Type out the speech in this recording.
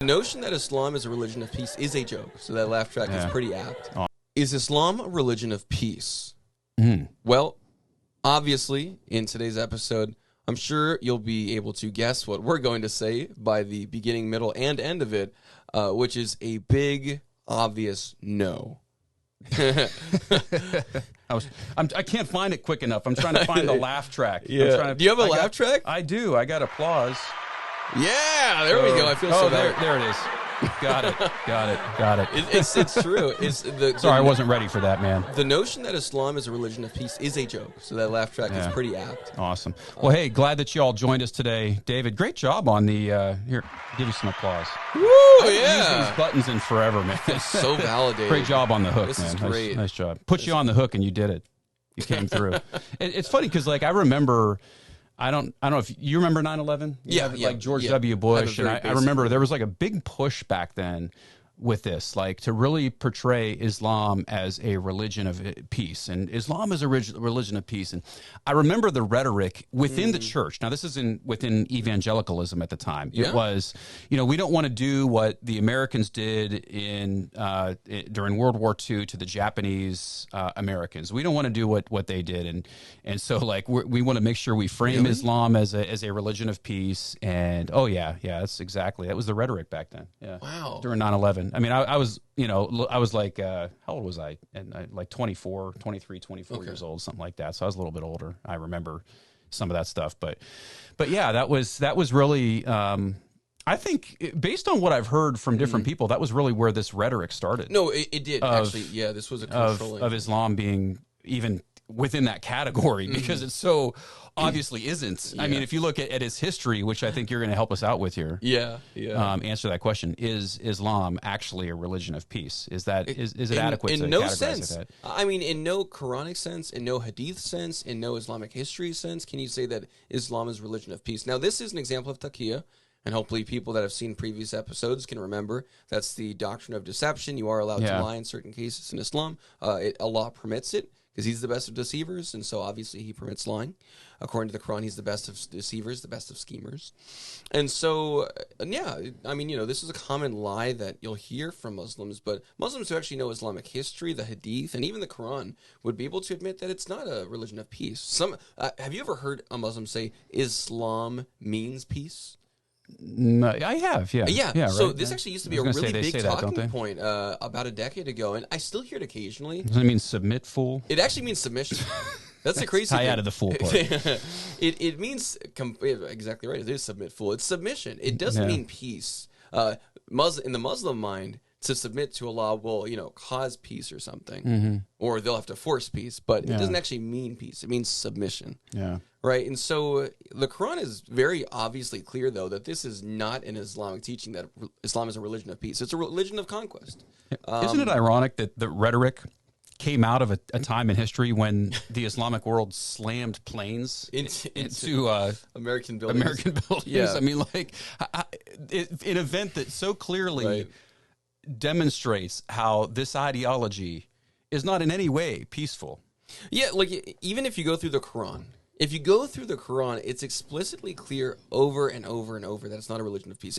The notion that Islam is a religion of peace is a joke, so that laugh track is pretty apt. Oh. Is Islam a religion of peace? Mm. Well, obviously, in today's episode, I'm sure you'll be able to guess what we're going to say by the beginning, middle, and end of it, which is a big, obvious no. I can't find it quick enough. I'm trying to find the laugh track. Yeah. Do you have a laugh track? I do. I got applause. Yeah, there we go. I feel so better. There it is. Got it. It's true. Sorry, I wasn't ready for that, man. The notion that Islam is a religion of peace is a joke, so that laugh track is pretty apt. Awesome. Well, hey, glad that you all joined us today. David, great job on the, here, give you some applause. Woo, I haven't used these buttons in forever, man. So validated. Great job on the hook, This man. is great. Nice job. Put you on the hook and you did it. You came through. It's funny because, like, I remember... I don't know if you remember 9/11. Like George W. Bush, and I remember there was like a big push back then with this, like to really portray Islam as a religion of peace, and Islam is a religion of peace. And I remember the rhetoric within the church. Now, this is within evangelicalism at the time. It was, we don't want to do what the Americans did during World War II to the Japanese Americans. We don't want to do what they did, and so like we want to make sure we frame Islam as a religion of peace. And that was the rhetoric back then. Yeah, wow, during 9/11. I mean, I was like, how old was I? And like 24 years old, something like that. So I was a little bit older. I remember some of that stuff, but yeah, that was really, I think based on what I've heard from different people, that was really where this rhetoric started. No, it did actually. Yeah, this was a controlling of Islam being even within that category because it so obviously isn't. I mean, if you look at its history, which I think you're going to help us out with here, answer that question: is Islam actually a religion of peace? Is it adequate? In to no categorize sense. it that? I mean, in no Quranic sense, in no Hadith sense, in no Islamic history sense, can you say that Islam is a religion of peace? Now, this is an example of taqiyya. And hopefully people that have seen previous episodes can remember that's the doctrine of deception. You are allowed to lie in certain cases in Islam. Allah permits it because he's the best of deceivers, and so obviously he permits lying. According to the Quran, he's the best of deceivers, the best of schemers. And so, this is a common lie that you'll hear from Muslims, but Muslims who actually know Islamic history, the Hadith, and even the Quran would be able to admit that it's not a religion of peace. Have you ever heard a Muslim say Islam means peace? No, I have, yeah. So right? this actually used to be a really big talking point about a decade ago, and I still hear it occasionally. Doesn't it mean submit, fool? It actually means submission. That's the crazy thing. Out of the fool part. It means exactly right. It is submit, fool. It's submission. It doesn't mean peace. In the Muslim mind, to submit to Allah will, cause peace or something, or they'll have to force peace. But it doesn't actually mean peace. It means submission. Yeah. Right, and so the Quran is very obviously clear, though, that this is not an Islamic teaching that Islam is a religion of peace. It's a religion of conquest. Isn't it ironic that the rhetoric came out of a time in history when the Islamic world slammed planes into American buildings? Yeah. I mean, like, an event that so clearly demonstrates how this ideology is not in any way peaceful. Yeah, like, even if you go through the Quran... If you go through the Quran, it's explicitly clear over and over and over that it's not a religion of peace.